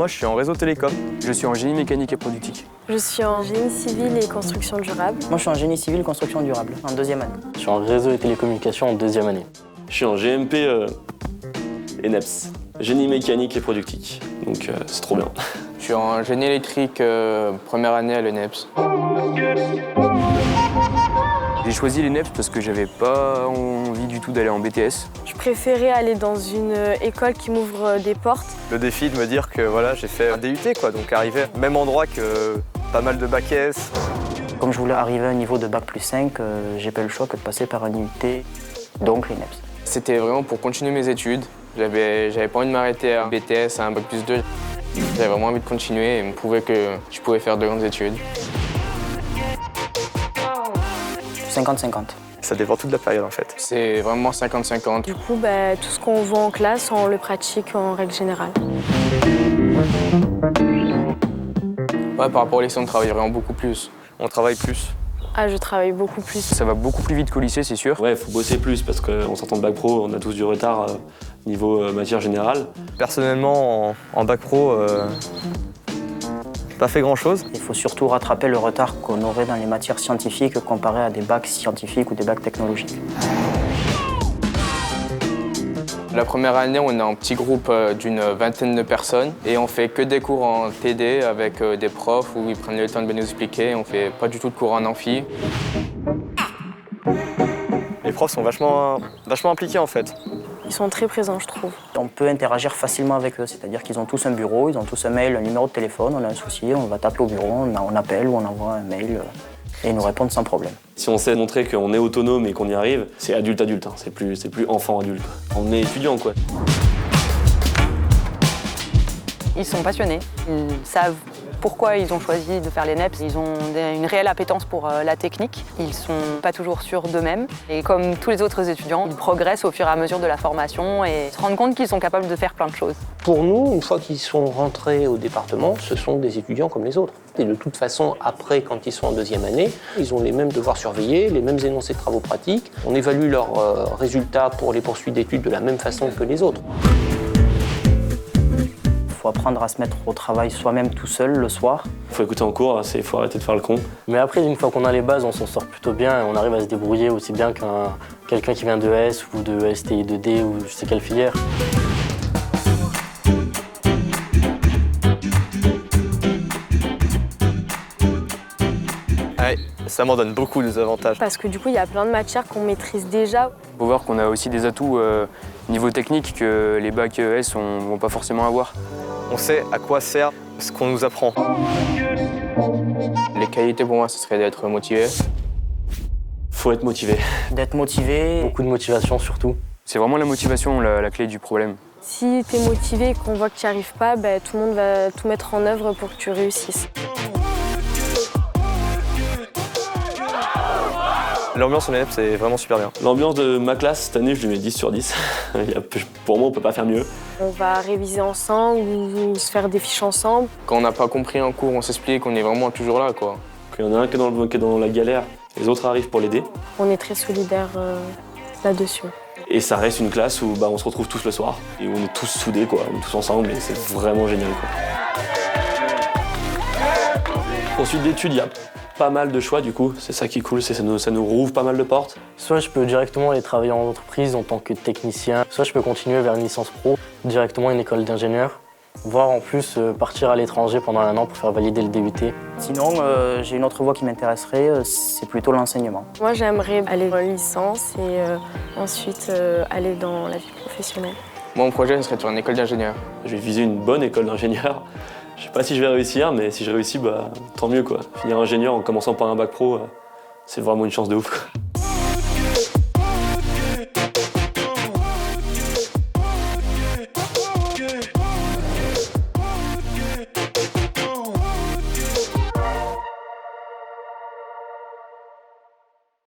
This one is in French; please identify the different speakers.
Speaker 1: Moi, je suis en réseau télécom.
Speaker 2: Je suis en génie mécanique et productique.
Speaker 3: Je suis en génie civil et construction durable.
Speaker 4: Moi, je suis en génie civil et construction durable, en deuxième année.
Speaker 5: Je suis en réseau et télécommunications en deuxième année.
Speaker 6: Je suis en GMP ENEPS, génie mécanique et productique. Donc c'est trop bien.
Speaker 2: Je suis en génie électrique première année à l'ENEPS. J'ai choisi l'ENEPS parce que j'avais pas envie du tout d'aller en BTS.
Speaker 3: Je préférais aller dans une école qui m'ouvre des portes.
Speaker 1: Le défi de me dire que voilà, j'ai fait un DUT, quoi, donc arriver au même endroit que pas mal de bac S.
Speaker 4: Comme je voulais arriver à un niveau de bac plus 5, j'ai pas eu le choix que de passer par un IUT, donc l'INEPS.
Speaker 2: C'était vraiment pour continuer mes études. J'avais pas envie de m'arrêter à un BTS, à un bac plus 2. J'avais vraiment envie de continuer et me prouver que je pouvais faire de grandes études.
Speaker 4: 50-50.
Speaker 1: Ça dépend toute la période en fait.
Speaker 2: C'est vraiment 50-50.
Speaker 3: Du coup, tout ce qu'on voit en classe, on le pratique en règle générale.
Speaker 2: Ouais, par rapport au lycée, on travaille vraiment beaucoup plus.
Speaker 1: On travaille plus.
Speaker 3: Ah, je travaille beaucoup plus.
Speaker 2: Ça va beaucoup plus vite qu'au lycée, c'est sûr.
Speaker 6: Ouais, faut bosser plus parce qu'on s'entend de bac pro, on a tous du retard niveau matière générale.
Speaker 1: Personnellement, en bac pro, pas fait grand-chose.
Speaker 4: Il faut surtout rattraper le retard qu'on aurait dans les matières scientifiques comparé à des bacs scientifiques ou des bacs technologiques.
Speaker 2: La première année, on est en petit groupe d'une vingtaine de personnes et on fait que des cours en TD avec des profs où ils prennent le temps de nous expliquer. On fait pas du tout de cours en amphi.
Speaker 1: Les profs sont vachement impliqués en fait.
Speaker 3: Ils sont très présents, je trouve.
Speaker 4: On peut interagir facilement avec eux, c'est-à-dire qu'ils ont tous un bureau, ils ont tous un mail, un numéro de téléphone, on a un souci, on va taper au bureau, on appelle ou on envoie un mail et ils nous répondent sans problème.
Speaker 6: Si on sait montrer qu'on est autonome et qu'on y arrive, c'est adulte-adulte, hein. C'est plus enfant-adulte. On est étudiant, quoi.
Speaker 7: Ils sont passionnés, ils savent pourquoi ils ont choisi de faire l'ENEPS. Ils ont une réelle appétence pour la technique. Ils sont pas toujours sûrs d'eux-mêmes. Et comme tous les autres étudiants, ils progressent au fur et à mesure de la formation et se rendent compte qu'ils sont capables de faire plein de choses.
Speaker 5: Pour nous, une fois qu'ils sont rentrés au département, ce sont des étudiants comme les autres. Et de toute façon, après, quand ils sont en deuxième année, ils ont les mêmes devoirs surveillés, les mêmes énoncés de travaux pratiques. On évalue leurs résultats pour les poursuites d'études de la même façon que les autres.
Speaker 4: Il faut apprendre à se mettre au travail soi-même tout seul le soir.
Speaker 6: Il faut écouter en cours, il faut arrêter de faire le con.
Speaker 5: Mais après, une fois qu'on a les bases, on s'en sort plutôt bien et on arrive à se débrouiller aussi bien qu'un quelqu'un qui vient de S ou de STI 2D ou je sais quelle filière.
Speaker 1: Ouais, ça m'en donne beaucoup des avantages.
Speaker 3: Parce que du coup, il y a plein de matières qu'on maîtrise déjà.
Speaker 2: Il faut voir qu'on a aussi des atouts niveau technique que les bacs S ne vont pas forcément avoir.
Speaker 1: On sait à quoi sert ce qu'on nous apprend.
Speaker 2: Les qualités pour moi, ce serait d'être motivé.
Speaker 6: Faut être motivé.
Speaker 4: D'être motivé.
Speaker 5: Beaucoup de motivation surtout.
Speaker 2: C'est vraiment la motivation la clé du problème.
Speaker 3: Si tu es motivé et qu'on voit que tu n'y arrives pas, tout le monde va tout mettre en œuvre pour que tu réussisses.
Speaker 1: L'ambiance en ENEPS, c'est vraiment super bien.
Speaker 6: L'ambiance de ma classe, cette année, je lui mets 10 sur 10. Pour moi, on peut pas faire mieux.
Speaker 3: On va réviser ensemble ou se faire des fiches ensemble.
Speaker 2: Quand on n'a pas compris un cours, on s'explique, on est vraiment toujours là, quoi.
Speaker 6: Quand il y en a un qui est dans la galère, les autres arrivent pour l'aider.
Speaker 3: On est très solidaires là-dessus.
Speaker 6: Et ça reste une classe où on se retrouve tous le soir. Et où on est tous soudés, quoi. On est tous ensemble et c'est vraiment génial, quoi. Ensuite d'études, il y a pas mal de choix, du coup. C'est ça qui est cool, ça nous rouvre pas mal de portes.
Speaker 5: Soit je peux directement aller travailler en entreprise en tant que technicien, soit je peux continuer vers une licence pro, directement une école d'ingénieur, voire en plus partir à l'étranger pendant un an pour faire valider le DUT.
Speaker 4: Sinon, j'ai une autre voie qui m'intéresserait, c'est plutôt l'enseignement.
Speaker 3: Moi, j'aimerais aller en licence et ensuite aller dans la vie professionnelle.
Speaker 2: Mon projet, ce serait de faire une école d'ingénieur.
Speaker 6: Je vais viser une bonne école d'ingénieur. Je sais pas si je vais réussir, mais si je réussis, tant mieux, quoi. Finir ingénieur en commençant par un bac pro, c'est vraiment une chance de ouf, quoi.